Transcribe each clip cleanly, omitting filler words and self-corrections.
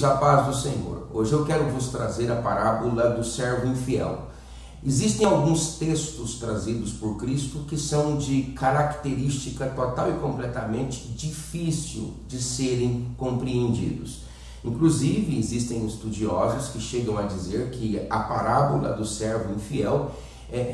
A paz do Senhor. Hoje eu quero vos trazer a parábola do servo infiel. Existem alguns textos trazidos por Cristo que são de característica total e completamente difícil de serem compreendidos. Inclusive, existem estudiosos que chegam a dizer que a parábola do servo infiel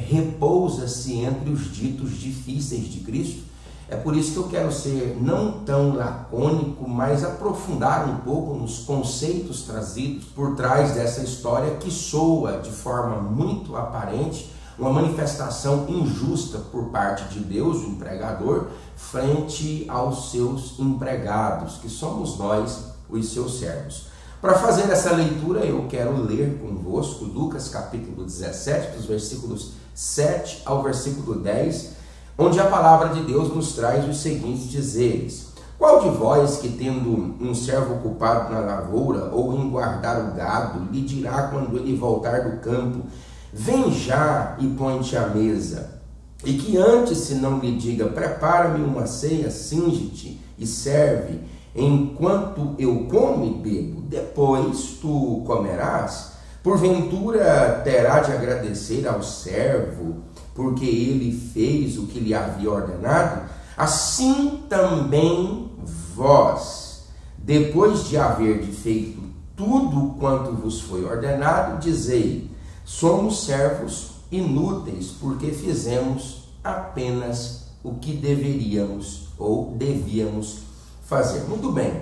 repousa-se entre os ditos difíceis de Cristo. É por isso que eu quero ser não tão lacônico, mas aprofundar um pouco nos conceitos trazidos por trás dessa história que soa de forma muito aparente uma manifestação injusta por parte de Deus, o empregador, frente aos seus empregados, que somos nós, os seus servos. Para fazer essa leitura, eu quero ler convosco Lucas capítulo 17, dos versículos 7 ao versículo 10, onde a palavra de Deus nos traz os seguintes dizeres: qual de vós que tendo um servo ocupado na lavoura ou em guardar o gado, lhe dirá quando ele voltar do campo, vem já e põe-te à mesa, e que antes se não lhe diga, prepara-me uma ceia, cinge-te e serve, enquanto eu como e bebo, depois tu comerás? Porventura terá de agradecer ao servo porque ele fez o que lhe havia ordenado? Assim também vós, depois de haver feito tudo quanto vos foi ordenado, dizei, somos servos inúteis, porque fizemos apenas o que deveríamos ou devíamos fazer. Muito bem,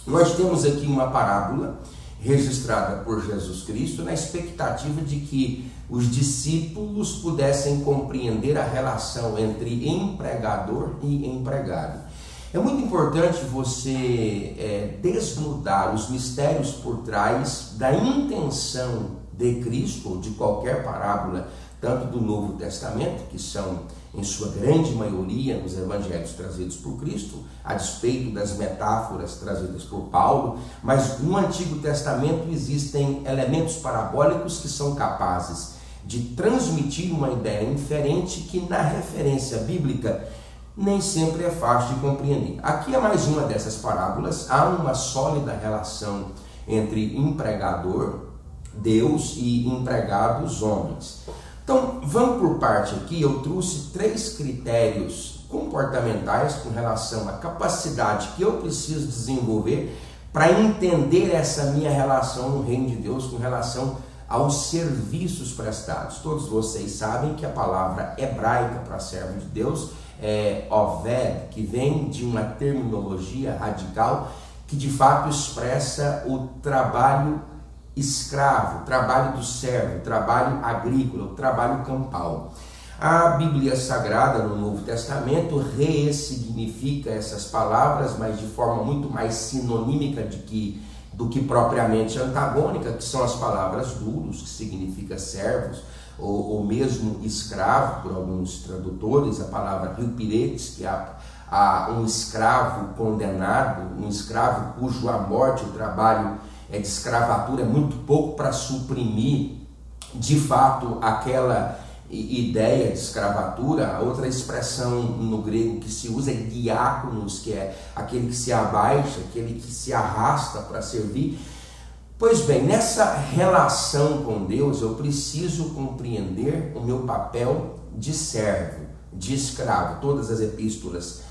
nós temos aqui uma parábola registrada por Jesus Cristo na expectativa de que os discípulos pudessem compreender a relação entre empregador e empregado. É muito importante você desnudar os mistérios por trás da intenção de Cristo, ou de qualquer parábola, tanto do Novo Testamento, que são em sua grande maioria nos evangelhos trazidos por Cristo, a despeito das metáforas trazidas por Paulo, mas no Antigo Testamento existem elementos parabólicos que são capazes de transmitir uma ideia inferente que na referência bíblica nem sempre é fácil de compreender. Aqui é mais uma dessas parábolas. Há uma sólida relação entre empregador, Deus, e empregados, homens. Então, vamos por parte aqui. Eu trouxe 3 critérios comportamentais com relação à capacidade que eu preciso desenvolver para entender essa minha relação no reino de Deus com relação aos serviços prestados. Todos vocês sabem que a palavra hebraica para servo de Deus é oved, que vem de uma terminologia radical que de fato expressa o trabalho escravo, o trabalho do servo, o trabalho agrícola, o trabalho campal. A Bíblia Sagrada no Novo Testamento ressignifica essas palavras, mas de forma muito mais sinonímica do que propriamente antagônica, que são as palavras duros, que significa servos, ou mesmo escravo, por alguns tradutores, a palavra riupiretes, que é um escravo condenado, um escravo cujo a morte, o trabalho de escravatura é muito pouco para suprimir, de fato, aquela ideia de escravatura. A outra expressão no grego que se usa é diáconos, que é aquele que se abaixa, aquele que se arrasta para servir. Pois bem, nessa relação com Deus, eu preciso compreender o meu papel de servo, de escravo. Todas as epístolas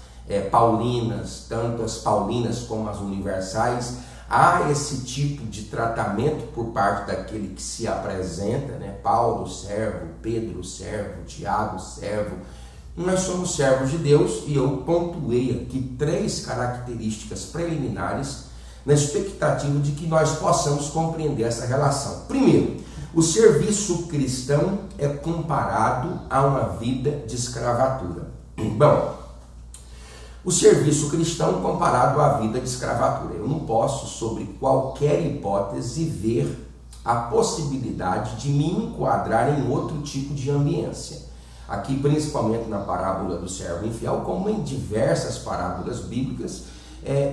paulinas, tanto as paulinas como as universais, há esse tipo de tratamento por parte daquele que se apresenta, né? Paulo, servo, Pedro, servo, Tiago, servo. Nós somos servos de Deus e eu pontuei aqui 3 características preliminares na expectativa de que nós possamos compreender essa relação. Primeiro, o serviço cristão é comparado a uma vida de escravatura. Bom, o serviço cristão comparado à vida de escravatura. Eu não posso, sobre qualquer hipótese, ver a possibilidade de me enquadrar em outro tipo de ambiência. Aqui, principalmente na parábola do servo infiel, como em diversas parábolas bíblicas,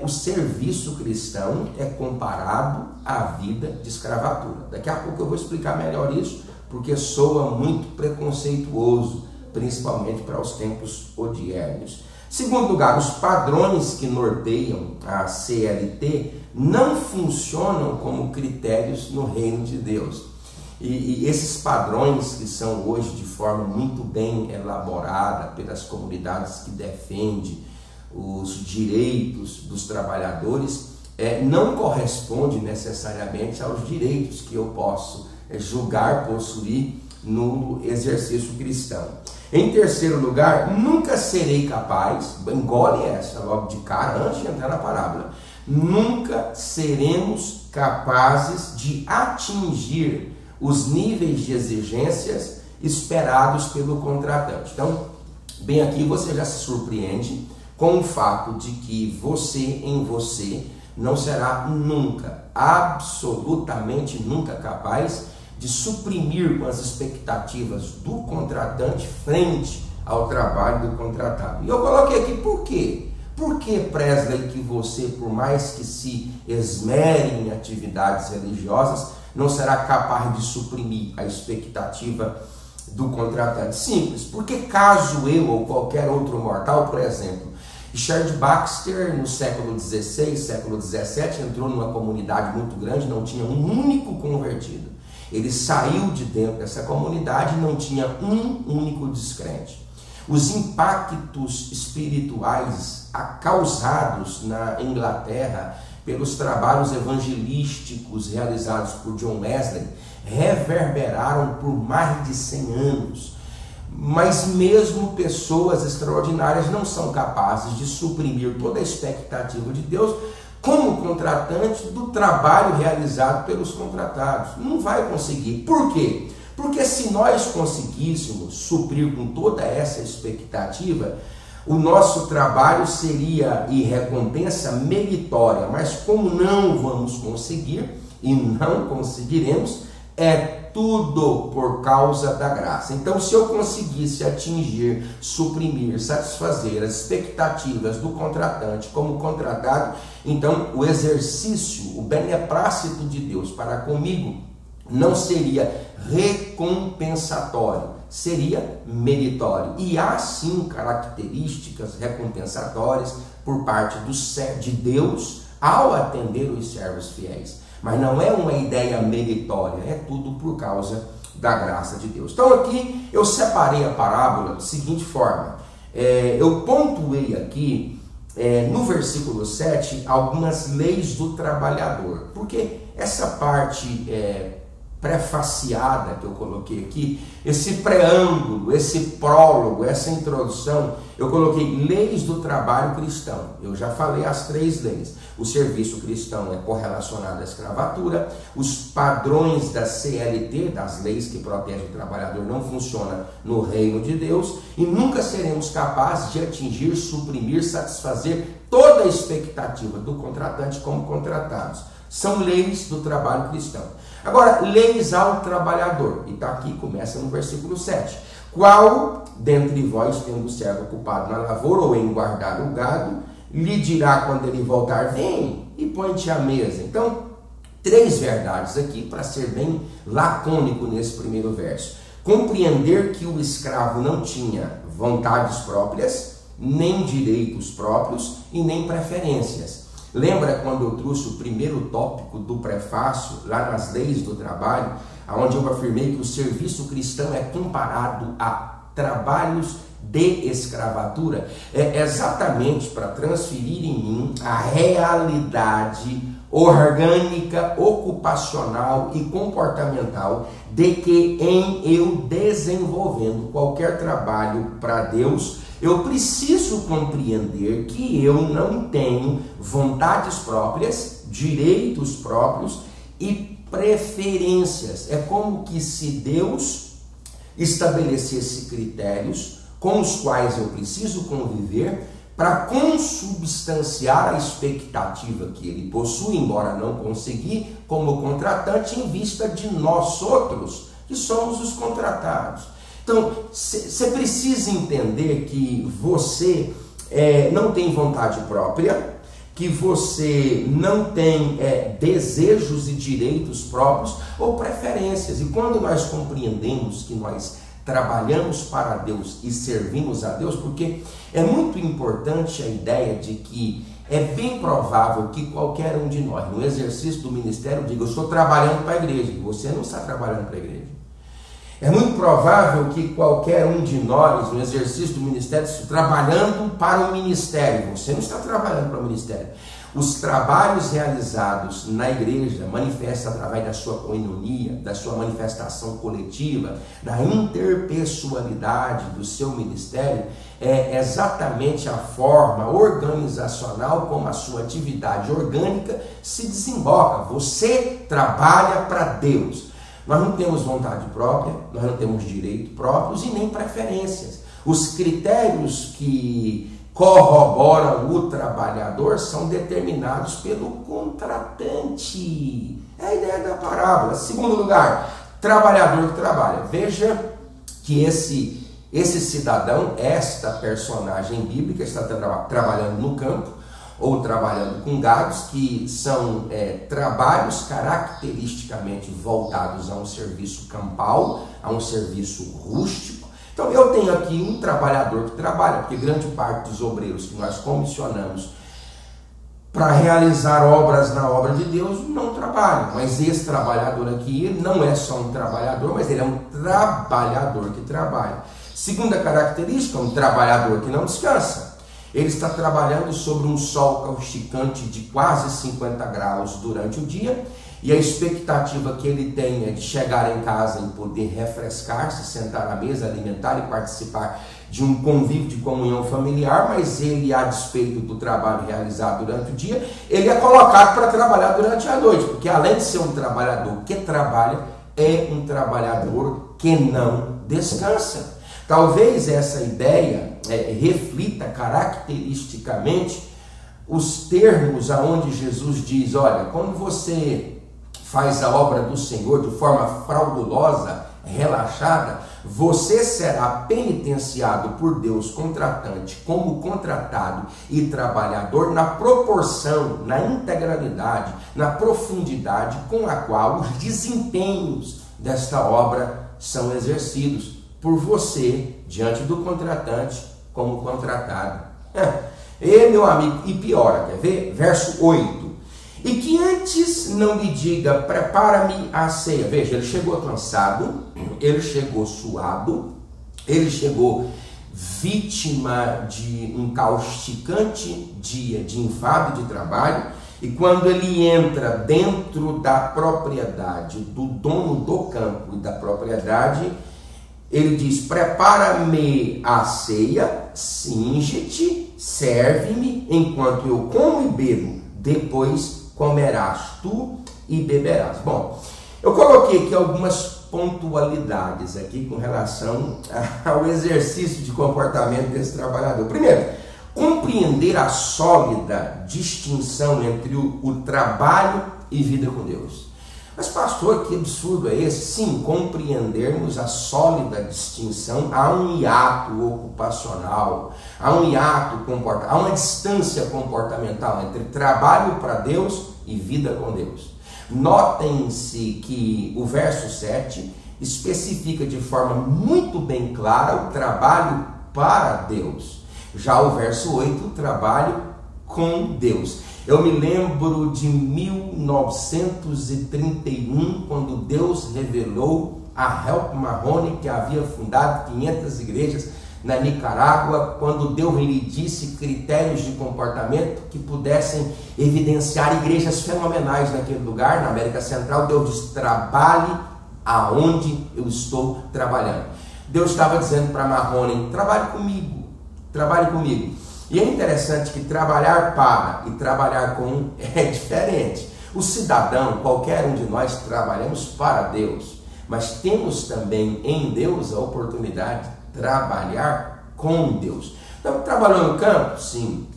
o serviço cristão é comparado à vida de escravatura. Daqui a pouco eu vou explicar melhor isso, porque soa muito preconceituoso, principalmente para os tempos odiernos. Segundo lugar, os padrões que norteiam a CLT não funcionam como critérios no reino de Deus. E esses padrões que são hoje de forma muito bem elaborada pelas comunidades que defendem os direitos dos trabalhadores, não corresponde necessariamente aos direitos que eu posso julgar possuir no exercício cristão. Em terceiro lugar, nunca serei capaz, engole essa logo de cara antes de entrar na parábola, nunca seremos capazes de atingir os níveis de exigências esperados pelo contratante. Então, bem aqui você já se surpreende com o fato de que em você não será nunca, absolutamente nunca capaz de suprimir com as expectativas do contratante frente ao trabalho do contratado. E eu coloquei aqui por quê? Por que, Presley, que você, por mais que se esmere em atividades religiosas, não será capaz de suprimir a expectativa do contratante? Simples, porque caso eu ou qualquer outro mortal, por exemplo, Richard Baxter, no século XVI, século XVII, entrou numa comunidade muito grande, não tinha um único convertido. Ele saiu de dentro dessa comunidade e não tinha um único descrente. Os impactos espirituais causados na Inglaterra pelos trabalhos evangelísticos realizados por John Wesley reverberaram por mais de 100 anos. Mas mesmo pessoas extraordinárias não são capazes de suprimir toda a expectativa de Deus como contratante do trabalho realizado pelos contratados. Não vai conseguir. Por quê? Porque se nós conseguíssemos suprir com toda essa expectativa, o nosso trabalho seria e recompensa meritória. Mas como não vamos conseguir e não conseguiremos, tudo por causa da graça. Então, se eu conseguisse atingir, suprimir, satisfazer as expectativas do contratante como contratado, então o exercício, o beneplácito de Deus para comigo não seria recompensatório, seria meritório. E há sim características recompensatórias por parte de Deus ao atender os servos fiéis. Mas não é uma ideia meritória, é tudo por causa da graça de Deus. Então aqui eu separei a parábola da seguinte forma. Eu pontuei aqui no versículo 7 algumas leis do trabalhador. Porque essa parte prefaciada que eu coloquei aqui, esse preâmbulo, esse prólogo, essa introdução, eu coloquei leis do trabalho cristão. Eu já falei as 3 leis. O serviço cristão é correlacionado à escravatura, os padrões da CLT, das leis que protegem o trabalhador, não funcionam no reino de Deus, e nunca seremos capazes de atingir, suprimir, satisfazer toda a expectativa do contratante como contratados. São leis do trabalho cristão. Agora, leis ao trabalhador. E está aqui, começa no versículo 7. Qual dentre vós, tendo o servo ocupado na lavoura ou em guardar o gado, lhe dirá quando ele voltar, vem e põe-te à mesa? Então, 3 verdades aqui para ser bem lacônico nesse primeiro verso. Compreender que o escravo não tinha vontades próprias, nem direitos próprios e nem preferências. Lembra quando eu trouxe o primeiro tópico do prefácio, lá nas leis do trabalho, onde eu afirmei que o serviço cristão é comparado a trabalhos de escravatura? É exatamente para transferir em mim a realidade orgânica, ocupacional e comportamental de que em eu desenvolvendo qualquer trabalho para Deus, eu preciso compreender que eu não tenho vontades próprias, direitos próprios e preferências. É como que se Deus estabelecesse critérios com os quais eu preciso conviver para consubstanciar a expectativa que ele possui, embora não conseguir, como contratante, em vista de nós outros, que somos os contratados. Então, você precisa entender que você não tem vontade própria, que você não tem desejos e direitos próprios ou preferências. E quando nós compreendemos que nós trabalhamos para Deus e servimos a Deus, porque é muito importante a ideia de que É bem provável que qualquer um de nós, no exercício do ministério, diga: eu estou trabalhando para a igreja. E você não está trabalhando para a igreja. É muito provável que qualquer um de nós, no exercício do ministério, esteja trabalhando para o ministério. Você não está trabalhando para o ministério. Os trabalhos realizados na igreja manifestam através da sua koinonia, da sua manifestação coletiva, da interpessoalidade do seu ministério, é exatamente a forma organizacional como a sua atividade orgânica se desemboca. Você trabalha para Deus. Nós não temos vontade própria, nós não temos direitos próprios e nem preferências. Os critérios que corroboram o trabalhador são determinados pelo contratante. É a ideia da parábola. Segundo lugar, trabalhador que trabalha. Veja que esse cidadão, esta personagem bíblica, está trabalhando no campo ou trabalhando com gados, que são trabalhos caracteristicamente voltados a um serviço campal, a um serviço rústico. Então eu tenho aqui um trabalhador que trabalha, porque grande parte dos obreiros que nós comissionamos para realizar obras na obra de Deus não trabalham, mas esse trabalhador aqui, ele não é só um trabalhador, mas ele é um trabalhador que trabalha. Segunda característica, um trabalhador que não descansa. Ele está trabalhando sobre um sol causticante de quase 50 graus durante o dia, e a expectativa que ele tem é de chegar em casa e poder refrescar-se, sentar à mesa, alimentar e participar de um convívio de comunhão familiar, mas ele, a despeito do trabalho realizado durante o dia, ele é colocado para trabalhar durante a noite, porque além de ser um trabalhador que trabalha, é um trabalhador que não descansa. Talvez essa ideia reflita caracteristicamente os termos aonde Jesus diz: olha, quando você faz a obra do Senhor de forma fraudulosa, relaxada, você será penitenciado por Deus, contratante, como contratado e trabalhador, na proporção, na integralidade, na profundidade com a qual os desempenhos desta obra são exercidos por você, diante do contratante, como contratado. E meu amigo, e piora, quer ver? Verso 8. E que antes não lhe diga: prepara-me a ceia. Veja, ele chegou cansado, ele chegou suado, ele chegou vítima de um causticante dia de enfado de trabalho, e quando ele entra dentro da propriedade do dono do campo e da propriedade, ele diz: prepara-me a ceia, cinge-te, serve-me, enquanto eu como e bebo, depois comerás tu e beberás. Bom, eu coloquei aqui algumas pontualidades aqui com relação ao exercício de comportamento desse trabalhador. Primeiro, compreender a sólida distinção entre o trabalho e vida com Deus. Mas pastor, que absurdo é esse? Sim, compreendermos a sólida distinção. Há um hiato ocupacional, há um hiato comportamental, há uma distância comportamental entre trabalho para Deus e vida com Deus. Notem-se que o verso 7 especifica de forma muito bem clara o trabalho para Deus. Já o verso 8, o trabalho com Deus. Eu me lembro de 1931, quando Deus revelou a Help Marrone, que havia fundado 500 igrejas na Nicarágua, quando Deus lhe disse critérios de comportamento que pudessem evidenciar igrejas fenomenais naquele lugar, na América Central. Deus disse: trabalhe aonde eu estou trabalhando. Deus estava dizendo para Marrone: trabalhe comigo, trabalhe comigo. E é interessante que trabalhar para e trabalhar com é diferente. O cidadão, qualquer um de nós, trabalhamos para Deus, mas temos também em Deus a oportunidade de trabalhar com Deus. Então, trabalhou no campo? Sim.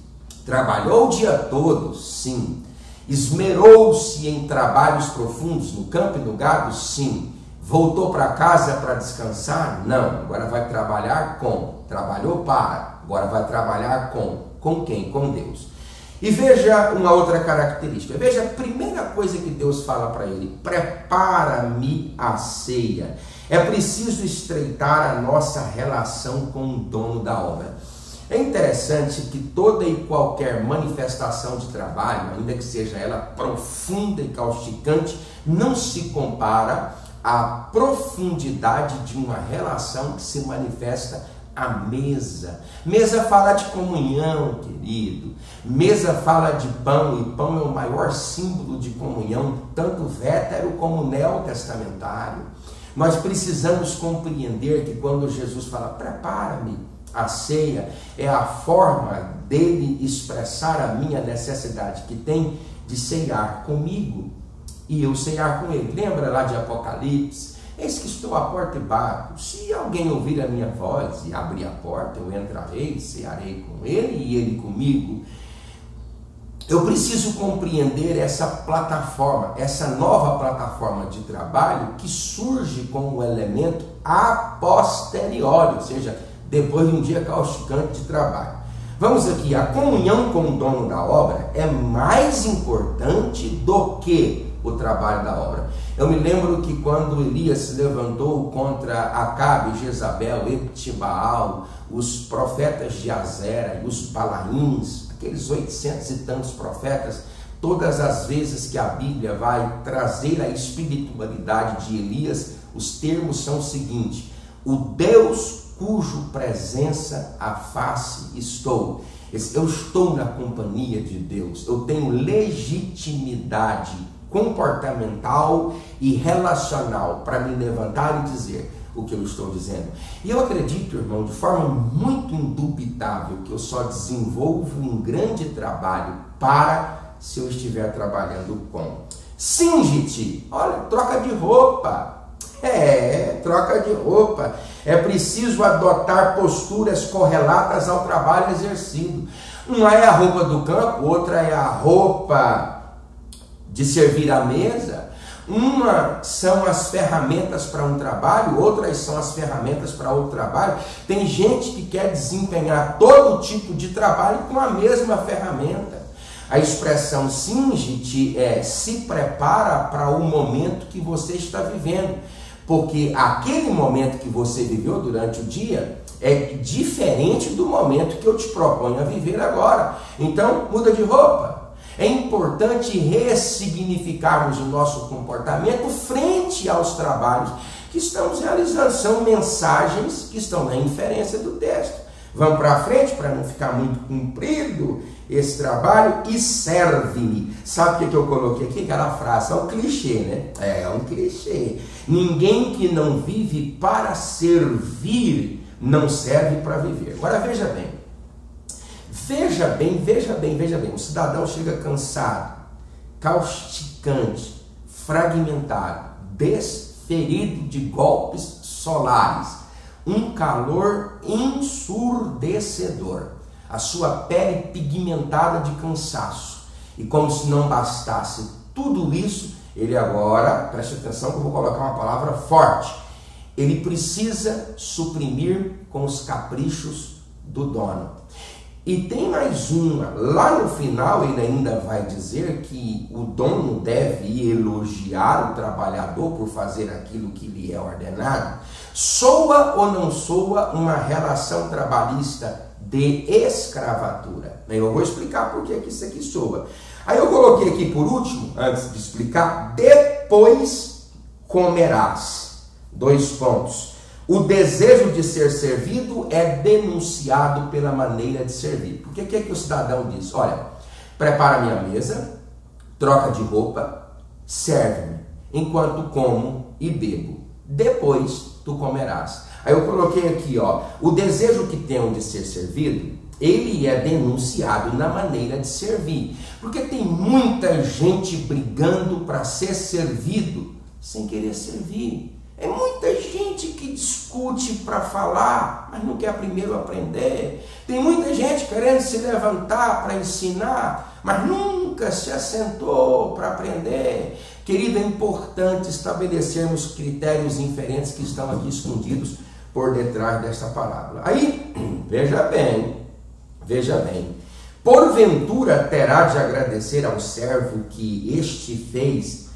Trabalhou o dia todo? Sim. Esmerou-se em trabalhos profundos no campo e no gado? Sim. Voltou para casa para descansar? Não. Agora vai trabalhar com. Trabalhou para. Agora vai trabalhar com. Com quem? Com Deus. E veja uma outra característica. Veja a primeira coisa que Deus fala para ele: prepara-me a ceia. É preciso estreitar a nossa relação com o dono da obra. É interessante que toda e qualquer manifestação de trabalho, ainda que seja ela profunda e causticante, não se compara à profundidade de uma relação que se manifesta à mesa. Mesa fala de comunhão, querido. Mesa fala de pão, e pão é o maior símbolo de comunhão, tanto vétero como neotestamentário. Nós precisamos compreender que quando Jesus fala, prepara-me a ceia, é a forma dele expressar a minha necessidade que tem de ceiar comigo e eu ceiar com ele. Lembra lá de Apocalipse? Eis que estou à porta e bato. Se alguém ouvir a minha voz e abrir a porta, eu entrarei, cearei com ele e ele comigo. Eu preciso compreender essa plataforma, essa nova plataforma de trabalho que surge como um elemento a posteriori, ou seja, depois de um dia causticante de trabalho. Vamos aqui, a comunhão com o dono da obra é mais importante do que o trabalho da obra. Eu me lembro que quando Elias se levantou contra Acabe, Jezabel, Etibaal, os profetas de Azera e os Balaíns, aqueles 800 e tantos profetas, todas as vezes que a Bíblia vai trazer a espiritualidade de Elias, os termos são os seguintes: o Deus cujo presença a face estou. Eu estou na companhia de Deus, eu tenho legitimidade comportamental e relacional para me levantar e dizer o que eu estou dizendo. E eu acredito, irmão, de forma muito indubitável, que eu só desenvolvo um grande trabalho se eu estiver trabalhando com. Cinge-te, olha, troca de roupa. Troca de roupa. É preciso adotar posturas correlatas ao trabalho exercido. Uma é a roupa do campo, outra é a roupa de servir à mesa. Uma são as ferramentas para um trabalho, outras são as ferramentas para outro trabalho. Tem gente que quer desempenhar todo tipo de trabalho com a mesma ferramenta. A expressão cinge-te se prepara para o momento que você está vivendo, porque aquele momento que você viveu durante o dia é diferente do momento que eu te proponho a viver agora. Então, muda de roupa. É importante ressignificarmos o nosso comportamento frente aos trabalhos que estamos realizando. São mensagens que estão na inferência do texto. Vamos para frente para não ficar muito comprido esse trabalho. E serve-me. Sabe o que eu coloquei aqui? Aquela frase, é um clichê, né? É um clichê. Ninguém que não vive para servir não serve para viver. Agora veja bem. Veja bem. O cidadão chega cansado, causticante, fragmentado, desferido de golpes solares, um calor ensurdecedor, a sua pele pigmentada de cansaço. E como se não bastasse tudo isso, ele agora, preste atenção que eu vou colocar uma palavra forte, ele precisa suprimir com os caprichos do dono. E tem mais uma, lá no final ele ainda vai dizer que o dono deve elogiar o trabalhador por fazer aquilo que lhe é ordenado. Soa ou não soa uma relação trabalhista de escravatura? Eu vou explicar por que isso aqui soa. Aí eu coloquei aqui por último, antes de explicar, depois comerás. 2 pontos. O desejo de ser servido é denunciado pela maneira de servir. Porque o que é que o cidadão diz? Olha, prepara minha mesa, troca de roupa, serve-me, enquanto como e bebo. Depois tu comerás. Aí eu coloquei aqui, o desejo que tenho de ser servido, ele é denunciado na maneira de servir. Porque tem muita gente brigando para ser servido sem querer servir. É muita gente que discute para falar, mas não quer primeiro aprender. Tem muita gente querendo se levantar para ensinar, mas nunca se assentou para aprender. Querido, é importante estabelecermos critérios inferentes que estão aqui escondidos por detrás desta palavra. Aí, veja bem. Porventura terá de agradecer ao servo que este fez.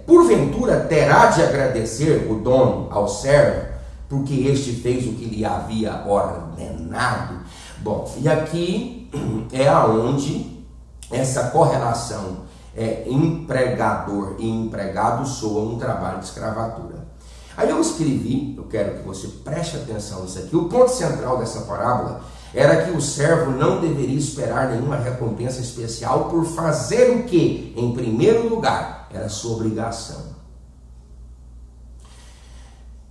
Porventura terá de agradecer o dono ao servo, porque este fez o que lhe havia ordenado. Bom, e aqui é aonde essa correlação empregador e empregado soa um trabalho de escravatura. Aí eu escrevi, eu quero que você preste atenção nisso aqui, o ponto central dessa parábola era que o servo não deveria esperar nenhuma recompensa especial por fazer o que? Em primeiro lugar, era sua obrigação.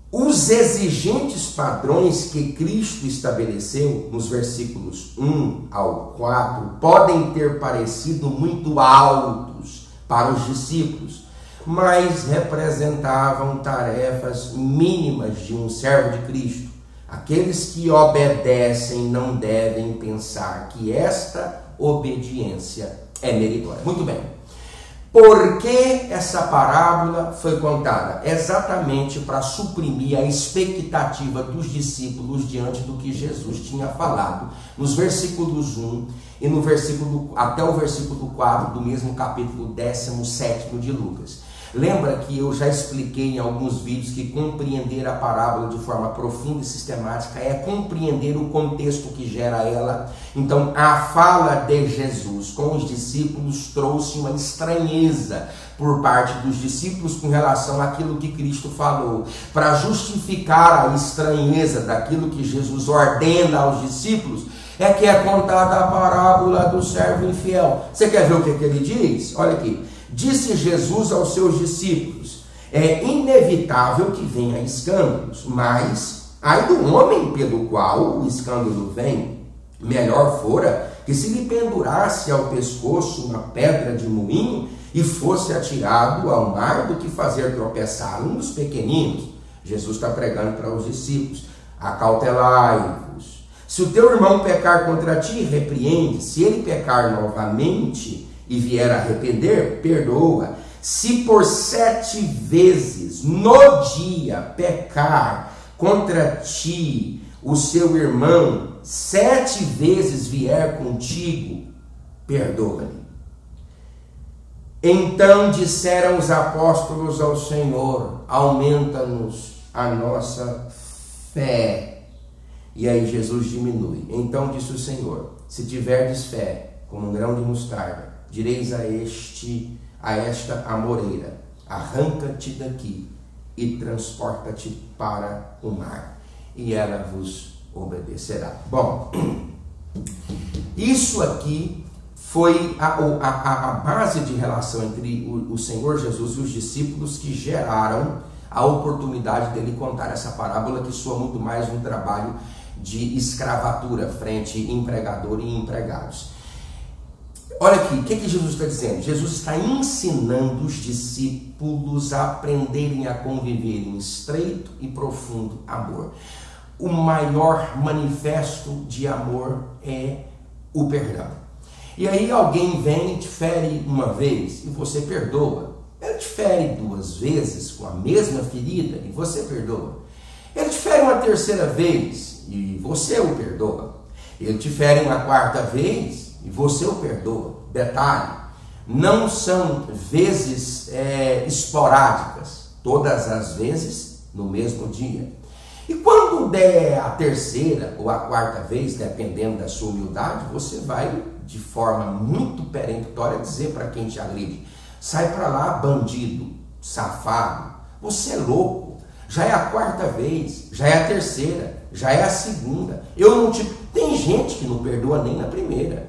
Os exigentes padrões que Cristo estabeleceu nos versículos 1 ao 4 podem ter parecido muito altos para os discípulos, mas representavam tarefas mínimas de um servo de Cristo. Aqueles que obedecem não devem pensar que esta obediência é meritória. Muito bem. Por que essa parábola foi contada? Exatamente para suprimir a expectativa dos discípulos diante do que Jesus tinha falado nos versículos 1 e no até o versículo 4 do mesmo capítulo 17 de Lucas. Lembra que eu já expliquei em alguns vídeos que compreender a parábola de forma profunda e sistemática é compreender o contexto que gera ela. Então, a fala de Jesus com os discípulos trouxe uma estranheza por parte dos discípulos com relação àquilo que Cristo falou. Para justificar a estranheza daquilo que Jesus ordena aos discípulos, é que é contada a parábola do servo infiel. Você quer ver o que ele diz? Olha aqui. Disse Jesus aos seus discípulos: é inevitável que venha escândalos, mas ai do homem pelo qual o escândalo vem. Melhor fora que se lhe pendurasse ao pescoço uma pedra de moinho e fosse atirado ao mar do que fazer tropeçar um dos pequeninos. Jesus está pregando para os discípulos: acautelai-vos. Se o teu irmão pecar contra ti, repreende. Se ele pecar novamente e vier a arrepender, perdoa. Se por 7 vezes no dia pecar contra ti o seu irmão, 7 vezes vier contigo, perdoa-lhe. Então disseram os apóstolos ao Senhor: aumenta-nos a nossa fé. E aí Jesus diminui. Então disse o Senhor: se tiverdes fé como um grão de mostarda, direis a esta amoreira: arranca-te daqui e transporta-te para o mar, e ela vos obedecerá. Bom, isso aqui foi a base de relação entre o Senhor Jesus e os discípulos que geraram a oportunidade dele contar essa parábola, que soa muito mais um trabalho de escravatura frente empregador e empregados. Olha aqui, o que Jesus está dizendo? Jesus está ensinando os discípulos a aprenderem a conviver em estreito e profundo amor. O maior manifesto de amor é o perdão. E aí alguém vem e te fere uma vez e você perdoa. Ele te fere 2 vezes com a mesma ferida e você perdoa. Ele te fere uma 3ª vez e você o perdoa. Ele te fere uma 4ª vez e você o perdoa. Detalhe: não são vezes esporádicas, todas as vezes no mesmo dia. E quando der a 3ª ou a 4ª vez, dependendo da sua humildade, você vai de forma muito peremptória dizer para quem te agride: sai para lá, bandido, safado, você é louco. Já é a 4ª vez, já é a 3ª, já é a 2ª. Eu não te... Tem gente que não perdoa nem na 1ª.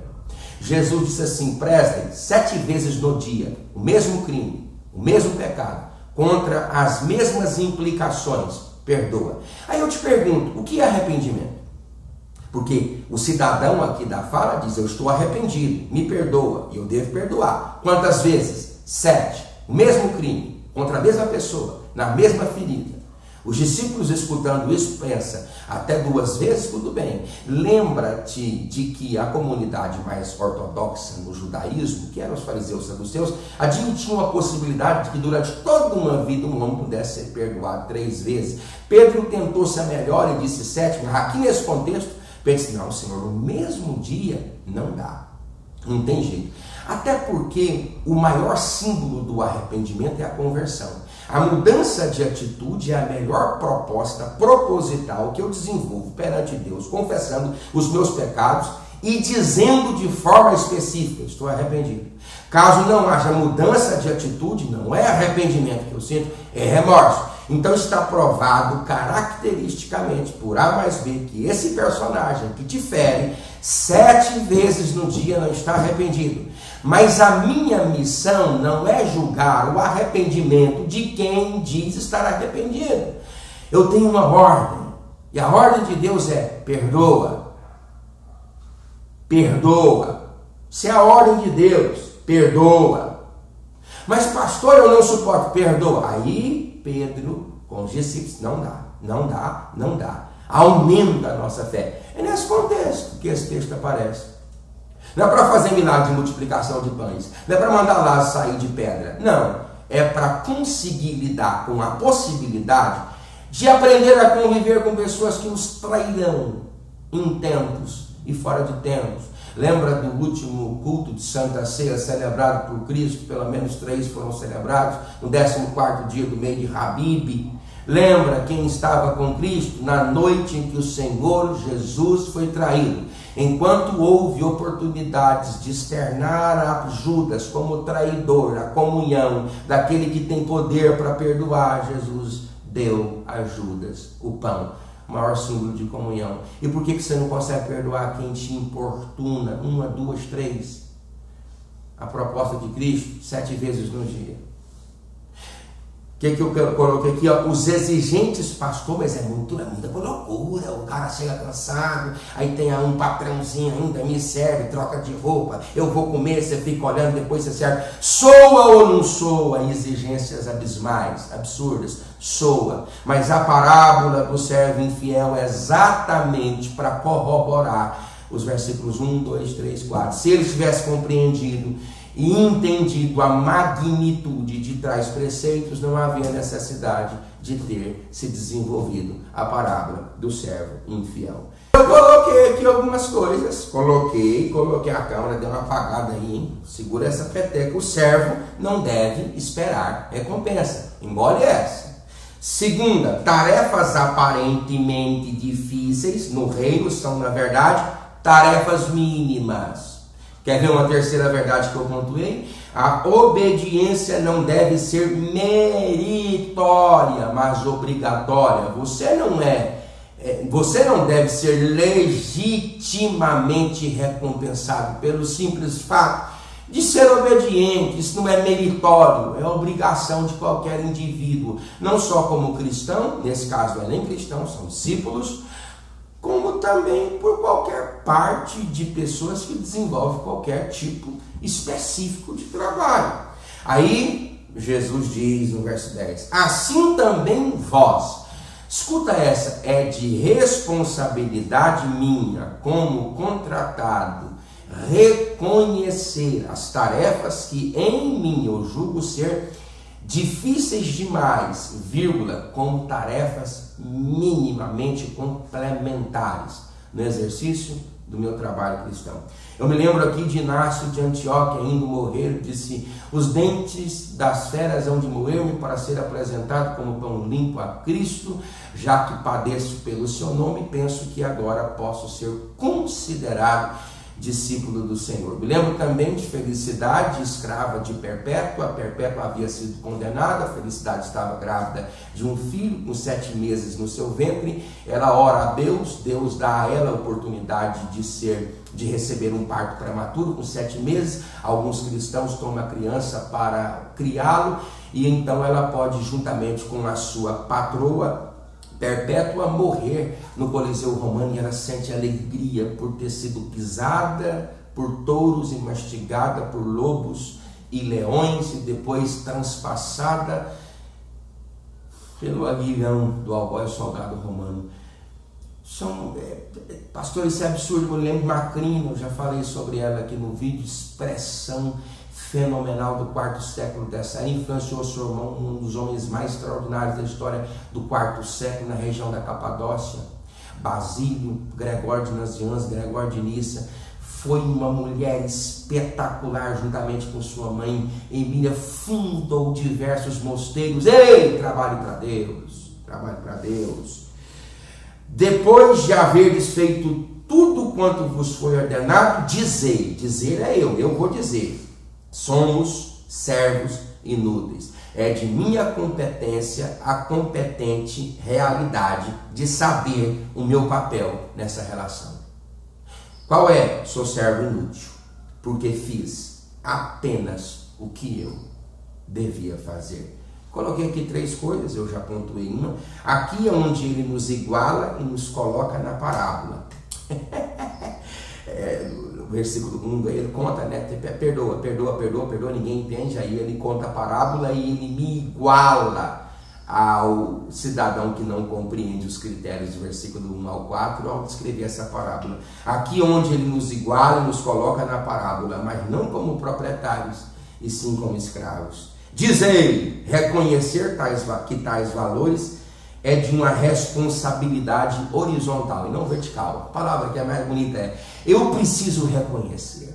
Jesus disse assim: prestem 7 vezes no dia o mesmo crime, o mesmo pecado, contra as mesmas implicações, perdoa. Aí eu te pergunto: o que é arrependimento? Porque o cidadão aqui da fala diz: eu estou arrependido, me perdoa, e eu devo perdoar. Quantas vezes? 7. O mesmo crime, contra a mesma pessoa, na mesma ferida. Os discípulos, escutando isso, pensam: até 2 vezes, tudo bem. Lembra-te de que a comunidade mais ortodoxa no judaísmo, que eram os fariseus e saduceus, admitiam a possibilidade de que durante toda uma vida um homem pudesse ser perdoado 3 vezes. Pedro tentou-se a melhor e disse 7, mas aqui nesse contexto, Pedro disse: não, Senhor, no mesmo dia não dá. Não tem jeito. Até porque o maior símbolo do arrependimento é a conversão. A mudança de atitude é a melhor proposta proposital que eu desenvolvo perante Deus, confessando os meus pecados e dizendo de forma específica: estou arrependido. Caso não haja mudança de atitude, não é arrependimento que eu sinto, é remorso. Então está provado caracteristicamente por A mais B que esse personagem que te fere 7 vezes no dia não está arrependido. Mas a minha missão não é julgar o arrependimento de quem diz estar arrependido. Eu tenho uma ordem, e a ordem de Deus é: perdoa. Perdoa. Se é a ordem de Deus, perdoa. Mas pastor, eu não suporto, perdoa. Aí Pedro, com os discípulos, não dá. Aumenta a nossa fé. É nesse contexto que esse texto aparece. Não é para fazer milagre de multiplicação de pães. Não é para mandar lá sair de pedra. Não. É para conseguir lidar com a possibilidade de aprender a conviver com pessoas que nos trairão em tempos e fora de tempos. Lembra do último culto de Santa Ceia celebrado por Cristo? Pelo menos 3 foram celebrados no 14º dia do mês de Habib. Lembra quem estava com Cristo na noite em que o Senhor Jesus foi traído? Enquanto houve oportunidades de externar a Judas como traidor, a comunhão daquele que tem poder para perdoar, Jesus deu a Judas o pão, o maior símbolo de comunhão. E por que você não consegue perdoar quem te importuna? 1, 2, 3. A proposta de Cristo, 7 vezes no dia. O que eu coloquei aqui? Ó, os exigentes, pastor, mas é muita loucura. O cara chega cansado, aí tem um patrãozinho ainda, me serve, troca de roupa, eu vou comer, você fica olhando, depois você serve. Soa ou não soa? Exigências abismais, absurdas, soa. Mas a parábola do servo infiel é exatamente para corroborar os versículos 1, 2, 3, 4. Se ele tivesse compreendido e entendido a magnitude de tais preceitos, não havia necessidade de ter se desenvolvido a parábola do servo infiel. Eu coloquei aqui algumas coisas, coloquei a câmera, deu uma apagada aí, hein? Segura essa peteca. O servo não deve esperar recompensa, engole essa. Segunda, tarefas aparentemente difíceis no reino são, na verdade, tarefas mínimas. Quer ver uma terceira verdade que eu pontuei? A obediência não deve ser meritória, mas obrigatória. Você não deve ser legitimamente recompensado pelo simples fato de ser obediente. Isso não é meritório, é obrigação de qualquer indivíduo, não só como cristão, nesse caso não é nem cristão, são discípulos, como também por qualquer parte de pessoas que desenvolvem qualquer tipo específico de trabalho. Aí Jesus diz no verso 10: assim também vós, escuta essa, é de responsabilidade minha como contratado reconhecer as tarefas que em mim eu julgo ser difíceis demais, como tarefas minimamente complementares no exercício do meu trabalho cristão. Eu me lembro aqui de Inácio de Antioquia, indo morrer, disse: os dentes das feras hão de moer-me para ser apresentado como pão limpo a Cristo, já que padeço pelo seu nome, penso que agora posso ser considerado discípulo do Senhor. Me lembro também de Felicidade, escrava de Perpétua. Perpétua havia sido condenada, a Felicidade estava grávida de um filho com 7 meses no seu ventre. Ela ora a Deus, Deus dá a ela a oportunidade de receber um parto prematuro com 7 meses. Alguns cristãos tomam a criança para criá-lo, e então ela pode, juntamente com a sua patroa Perpétua, morrer no Coliseu Romano, e ela sente alegria por ter sido pisada por touros e mastigada por lobos e leões, e depois transpassada pelo aguilhão do algoz soldado romano. Pastor, isso é absurdo. Eu lembro de Macrina, eu já falei sobre ela aqui no vídeo, expressão fenomenal do 4º século dessa era, influenciou seu irmão, um dos homens mais extraordinários da história do 4º século, na região da Capadócia, Basílio, Gregório de Nazianzus, Gregório de Nissa. foi uma mulher espetacular, juntamente com sua mãe. Emília fundou diversos mosteiros. Ei, trabalhe para Deus, trabalhe para Deus. Depois de haveres feito tudo quanto vos foi ordenado, dizei, dizer é eu vou dizer, somos servos inúteis. É de minha competência a competente realidade de saber o meu papel nessa relação. Qual é? Sou servo inútil, porque fiz apenas o que eu devia fazer. Coloquei aqui 3 coisas, eu já pontuei uma. Aqui é onde ele nos iguala e nos coloca na parábola. No versículo 1, ele conta, né? Perdoa, ninguém entende. Aí ele conta a parábola e ele me iguala ao cidadão que não compreende os critérios do versículo 1 ao 4 ao descrever essa parábola. Aqui onde ele nos iguala e nos coloca na parábola, mas não como proprietários, e sim como escravos. Dizei, reconhecer que tais valores é de uma responsabilidade horizontal e não vertical. A palavra que é mais bonita é: eu preciso reconhecer.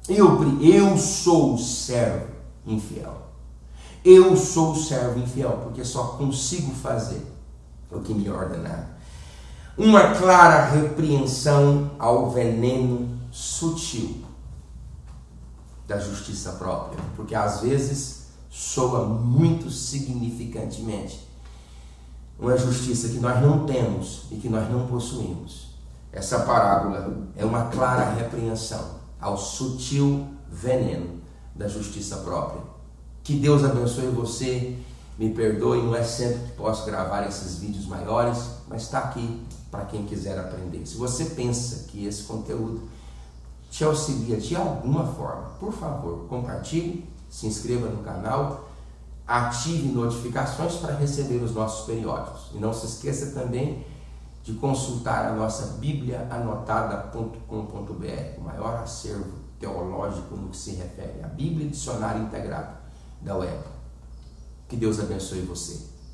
Eu sou servo infiel. Eu sou servo infiel, porque só consigo fazer o que me ordenar. Uma clara repreensão ao veneno sutil da justiça própria, porque às vezes soa muito significantemente uma justiça que nós não temos e que nós não possuímos. Essa parábola é uma clara repreensão ao sutil veneno da justiça própria. Que Deus abençoe você, me perdoe, não é sempre que posso gravar esses vídeos maiores, mas está aqui para quem quiser aprender. Se você pensa que esse conteúdo te auxilia de alguma forma, por favor, compartilhe, se inscreva no canal, ative notificações para receber os nossos periódicos. E não se esqueça também de consultar a nossa bibliaanotada.com.br, o maior acervo teológico no que se refere à Bíblia Dicionário Integrado da web. Que Deus abençoe você.